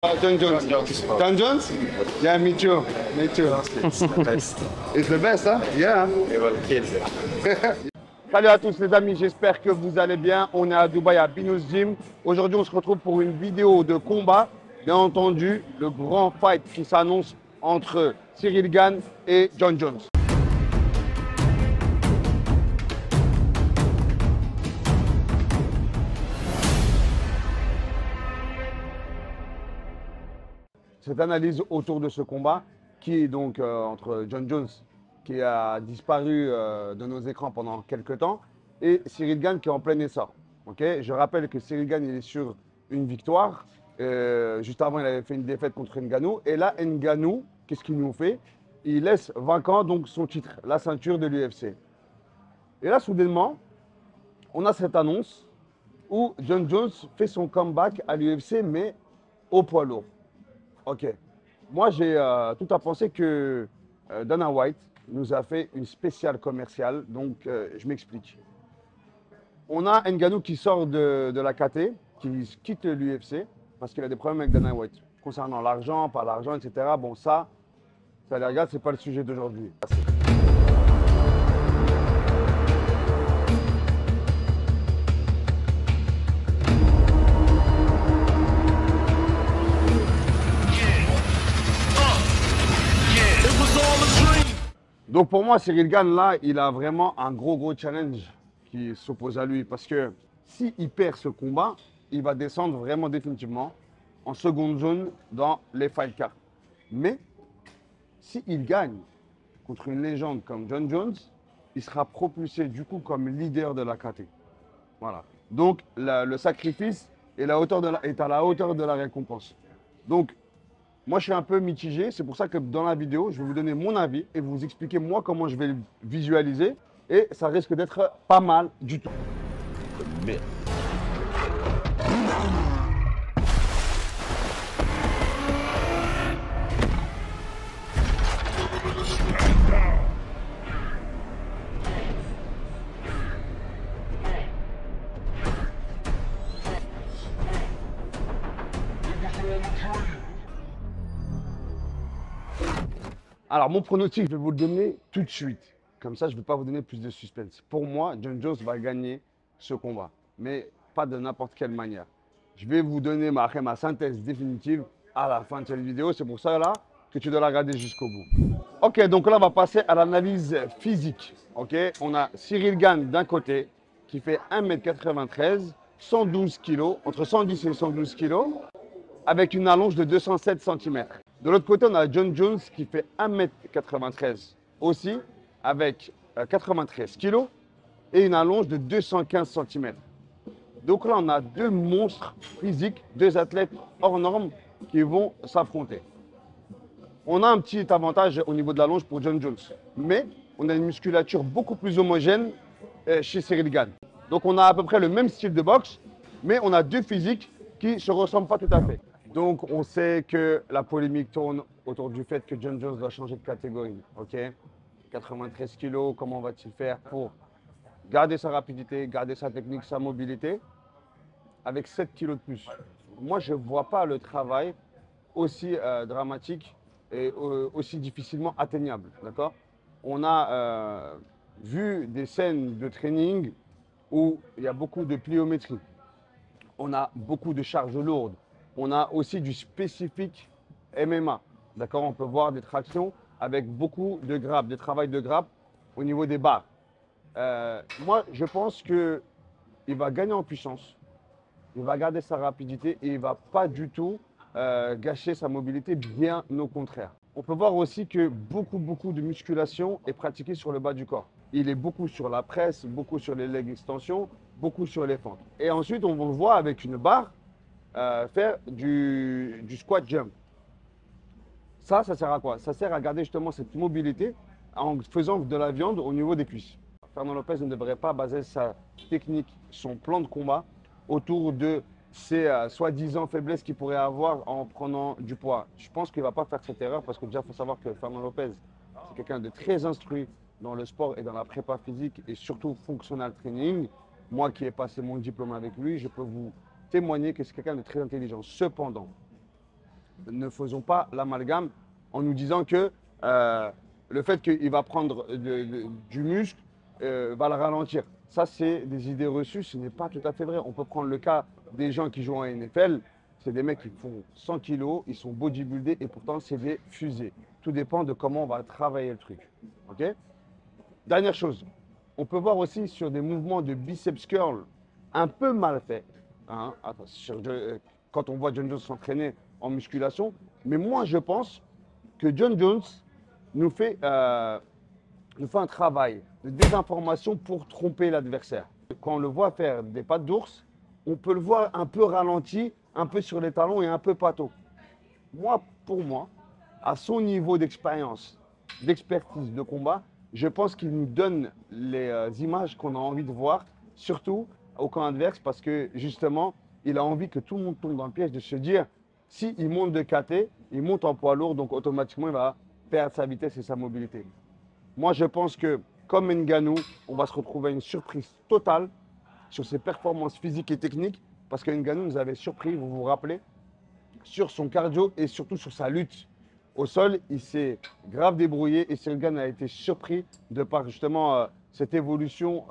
John Jones. John Jones? Yeah, me too. Me too. It's the best. It's the best, huh? Yeah. It will kill you. Salut à tous les amis, j'espère que vous allez bien. On est à Dubaï à Binous Gym. Aujourd'hui, on se retrouve pour une vidéo de combat. Bien entendu, le grand fight qui s'annonce entre Ciryl Gane et Jon Jones. Cette analyse autour de ce combat qui est donc entre Jon Jones qui a disparu de nos écrans pendant quelques temps et Ciryl Gane qui est en plein essor. Okay, je rappelle que Ciryl Gane il est sur une victoire. Juste avant, il avait fait une défaite contre Ngannou. Et là, Ngannou, qu'est-ce qu'il nous fait? Il laisse vacant donc son titre, la ceinture de l'UFC. Et là, soudainement, on a cette annonce où Jon Jones fait son comeback à l'UFC, mais au poids lourd. Ok. Moi, j'ai tout à penser que Dana White nous a fait une spéciale commerciale. Donc, je m'explique. On a Ngannou qui sort de la KT, qui quitte l'UFC parce qu'il a des problèmes avec Dana White. Concernant l'argent, pas l'argent, etc. Bon, ça les regarde, c'est pas le sujet d'aujourd'hui. Donc pour moi, Ciryl Gane, là, il a vraiment un gros challenge qui s'oppose à lui. Parce que s'il perd ce combat, il va descendre vraiment définitivement en seconde zone dans les fight cards. Mais s'il gagne contre une légende comme Jon Jones, il sera propulsé du coup comme leader de la KT. Voilà. Donc le sacrifice est à la hauteur de la récompense. Donc moi, je suis un peu mitigé. C'est pour ça que dans la vidéo, je vais vous donner mon avis et vous expliquer moi comment je vais le visualiser. Et ça risque d'être pas mal du tout. Alors, mon pronostic, je vais vous le donner tout de suite. Comme ça, je ne vais pas vous donner plus de suspense. Pour moi, Jon Jones va gagner ce combat. Mais pas de n'importe quelle manière. Je vais vous donner ma synthèse définitive à la fin de cette vidéo. C'est pour ça là que tu dois la regarder jusqu'au bout. Ok, donc là, on va passer à l'analyse physique. Ok, on a Ciryl Gane d'un côté qui fait 1m93, 112 kg, entre 110 et 112 kg, avec une allonge de 207 cm. De l'autre côté, on a Jon Jones qui fait 1m93 aussi, avec 93 kg et une allonge de 215 cm. Donc là, on a deux monstres physiques, deux athlètes hors normes qui vont s'affronter. On a un petit avantage au niveau de l'allonge pour Jon Jones, mais on a une musculature beaucoup plus homogène chez Ciryl Gane. Donc on a à peu près le même style de boxe, mais on a deux physiques qui ne se ressemblent pas tout à fait. Donc, on sait que la polémique tourne autour du fait que Jon Jones doit changer de catégorie. Ok, 93 kg, comment va-t-il faire pour garder sa rapidité, garder sa technique, sa mobilité, avec 7 kg de plus? Moi, je ne vois pas le travail aussi dramatique et aussi difficilement atteignable. D'accord? On a vu des scènes de training où il y a beaucoup de pliométrie. On a beaucoup de charges lourdes. On a aussi du spécifique MMA. D'accord, on peut voir des tractions avec beaucoup de grappes, des travails de grappes au niveau des barres. Moi, je pense qu'il va gagner en puissance. Il va garder sa rapidité et il ne va pas du tout gâcher sa mobilité, bien au contraire. On peut voir aussi que beaucoup de musculation est pratiquée sur le bas du corps. Il est beaucoup sur la presse, beaucoup sur les leg extensions, beaucoup sur les fentes. Et ensuite, on le voit avec une barre faire du squat jump. Ça sert à quoi? Ça sert à garder justement cette mobilité en faisant de la viande au niveau des cuisses. Fernand Lopez ne devrait pas baser sa technique, son plan de combat autour de ces soi-disant faiblesses qu'il pourrait avoir en prenant du poids. Je pense qu'il ne va pas faire cette erreur parce que déjà, il faut savoir que Fernand Lopez, c'est quelqu'un de très instruit dans le sport et dans la prépa physique et surtout functional training. Moi qui ai passé mon diplôme avec lui, je peux vous témoigner que c'est quelqu'un de très intelligent. Cependant, ne faisons pas l'amalgame en nous disant que le fait qu'il va prendre du muscle va le ralentir. Ça, c'est des idées reçues, ce n'est pas tout à fait vrai. On peut prendre le cas des gens qui jouent en NFL, c'est des mecs qui font 100 kilos, ils sont bodybuildés et pourtant c'est des fusées. Tout dépend de comment on va travailler le truc. Ok? Dernière chose, on peut voir aussi sur des mouvements de biceps curl un peu mal faits, hein, quand on voit John Jones s'entraîner en musculation. Mais moi, je pense que John Jones nous fait un travail de désinformation pour tromper l'adversaire. Quand on le voit faire des pattes d'ours, on peut le voir un peu ralenti, un peu sur les talons et un peu pâteau. Pour moi, à son niveau d'expérience, d'expertise de combat, je pense qu'il nous donne les images qu'on a envie de voir, surtout au camp adverse, parce que justement, il a envie que tout le monde tombe dans le piège de se dire, s'il monte de KT, il monte en poids lourd, donc automatiquement, il va perdre sa vitesse et sa mobilité. Moi, je pense que, comme Ngannou, on va se retrouver à une surprise totale sur ses performances physiques et techniques, parce que Ngannou nous avait surpris, vous vous rappelez, sur son cardio et surtout sur sa lutte. Au sol, il s'est grave débrouillé et Cyril Gane a été surpris de par justement cette évolution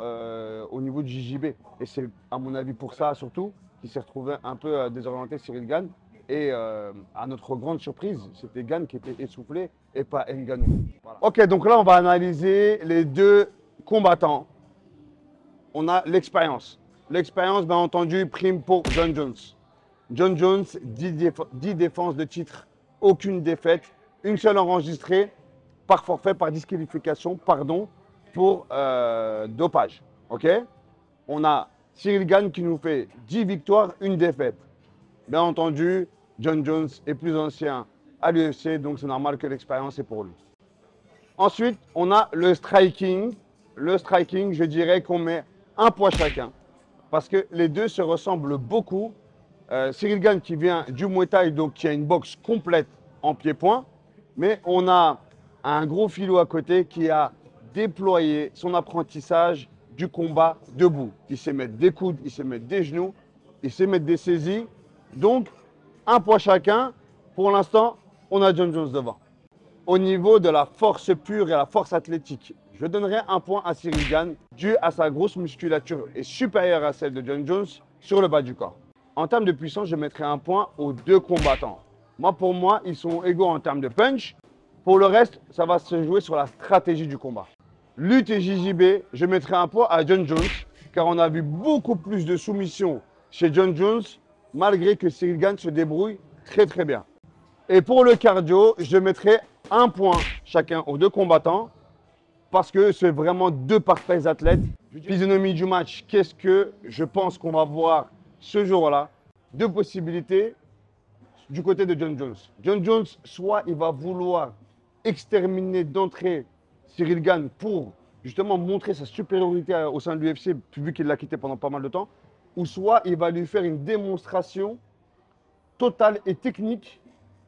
au niveau du JJB. Et c'est à mon avis pour ça surtout qu'il s'est retrouvé un peu désorienté, Cyril Gane. Et à notre grande surprise, c'était Gane qui était essoufflé et pas Ngannou. Voilà. Ok, donc là on va analyser les deux combattants. On a l'expérience. L'expérience, bien entendu, prime pour John Jones. John Jones, 10 défenses de titre, aucune défaite, une seule enregistrée par forfait, par disqualification, pardon, pour dopage. Ok? On a Cyril Gane qui nous fait 10 victoires, une défaite. Bien entendu, John Jones est plus ancien à l'UFC, donc c'est normal que l'expérience est pour lui. Ensuite, on a le striking. Le striking, je dirais qu'on met un point chacun, parce que les deux se ressemblent beaucoup. Cyril Gane qui vient du Muay Thai, donc qui a une boxe complète en pied-point, mais on a un gros filou à côté qui a déployé son apprentissage du combat debout. Il sait mettre des coudes, il sait mettre des genoux, il sait mettre des saisies. Donc, un point chacun. Pour l'instant, on a John Jones devant. Au niveau de la force pure et la force athlétique, je donnerai un point à Cyril Gane dû à sa grosse musculature et supérieure à celle de John Jones sur le bas du corps. En termes de puissance, je mettrai un point aux deux combattants. Pour moi, ils sont égaux en termes de punch. Pour le reste, ça va se jouer sur la stratégie du combat. Lutte et JJB, je mettrai un point à John Jones, car on a vu beaucoup plus de soumissions chez John Jones, malgré que Cyril Gane se débrouille très très bien. Et pour le cardio, je mettrai un point chacun aux deux combattants, parce que c'est vraiment deux parfaits athlètes. Physionomie du match, qu'est-ce que je pense qu'on va voir ce jour-là? Deux possibilités du côté de John Jones. John Jones, soit il va vouloir exterminer d'entrée Cyril Gane pour justement montrer sa supériorité au sein de l'UFC, vu qu'il l'a quitté pendant pas mal de temps, ou soit il va lui faire une démonstration totale et technique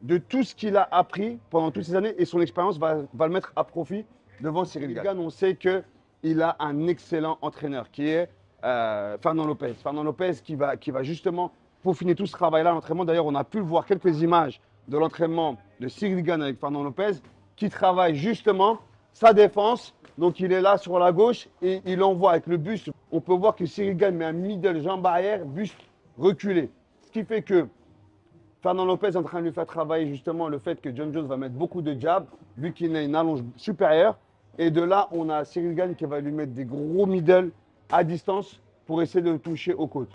de tout ce qu'il a appris pendant toutes ces années et son expérience va le mettre à profit devant Cyril Gane. On sait qu'il a un excellent entraîneur qui est Fernand Lopez. Fernand Lopez qui va justement peaufiner tout ce travail-là à l'entraînement. D'ailleurs, on a pu voir quelques images de l'entraînement de Cyril Gane avec Fernand Lopez qui travaille justement sa défense. Donc, il est là sur la gauche et il envoie avec le buste. On peut voir que Cyril Gane met un middle jambe arrière, buste reculé. Ce qui fait que Fernand Lopez est en train de lui faire travailler justement le fait que John Jones va mettre beaucoup de jabs, vu qu'il a une allonge supérieure. Et de là, on a Cyril Gane qui va lui mettre des gros middle à distance pour essayer de le toucher aux côtes.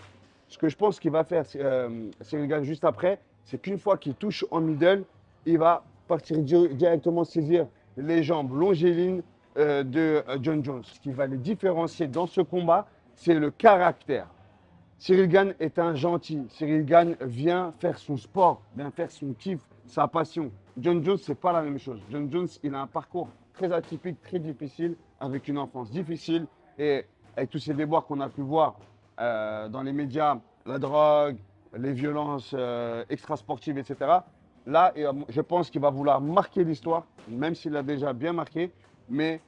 Ce que je pense qu'il va faire Cyril Gane juste après, c'est qu'une fois qu'il touche en middle, il va partir directement saisir les jambes longilines de John Jones. Ce qui va les différencier dans ce combat, c'est le caractère. Cyril Gane est un gentil. Cyril Gane vient faire son sport, vient faire son kiff, sa passion. John Jones, ce n'est pas la même chose. John Jones, il a un parcours très atypique, très difficile, avec une enfance difficile et avec tous ces déboires qu'on a pu voir dans les médias, la drogue, les violences extrasportives, etc. Là, je pense qu'il va vouloir marquer l'histoire, même s'il l'a déjà bien marqué, mais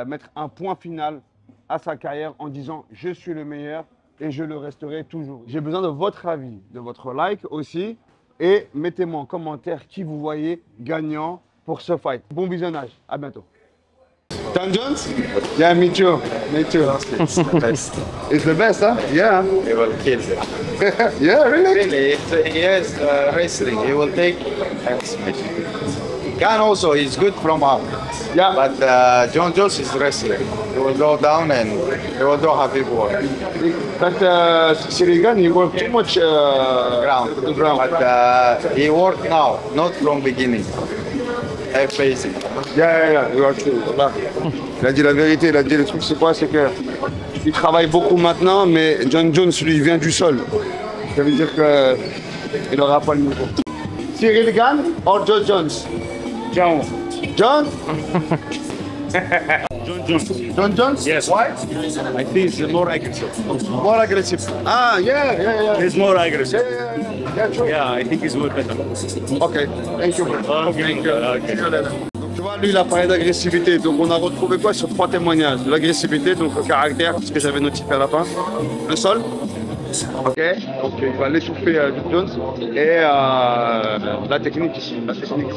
mettre un point final à sa carrière en disant « Je suis le meilleur » et je le resterai toujours. J'ai besoin de votre avis, de votre like aussi. et mettez-moi en commentaire qui vous voyez gagnant pour ce fight. Bon visionnage, à bientôt. John Jones? Yeah, me too. Me too. It's the best. It's the best, huh? Yeah. He will kill them. Yeah, really? Really, he has wrestling. He will take and smash. Can also, he's good from up. Yeah. But John Jones is wrestling. He will go down and he will do heavy work. But Sirigan, he worked too much Ground. ground. But he work now, not from beginning. Basic. Yeah, you are true. Voilà. Il a dit la vérité, il a dit le truc, c'est quoi? C'est que il travaille beaucoup maintenant, mais John Jones, lui, il vient du sol. Ça veut dire que il n'aura pas le niveau. Cyril Gann or Joe Jones? John. John? John Jones. John Jones? Yes. Why? I think he's more aggressive. More aggressive. Ah, yeah. He's more aggressive. Yeah, true. Yeah, I think he's more better. Ok, thank you. Okay. Donc, tu vois, lui, il a parlé d'agressivité. Donc, on a retrouvé quoi sur 3 témoignages? L'agressivité, donc le caractère, ce que j'avais notifié à la fin. Le sol. Ok, donc il va l'étouffer John Jones. Et la technique ici. La technique.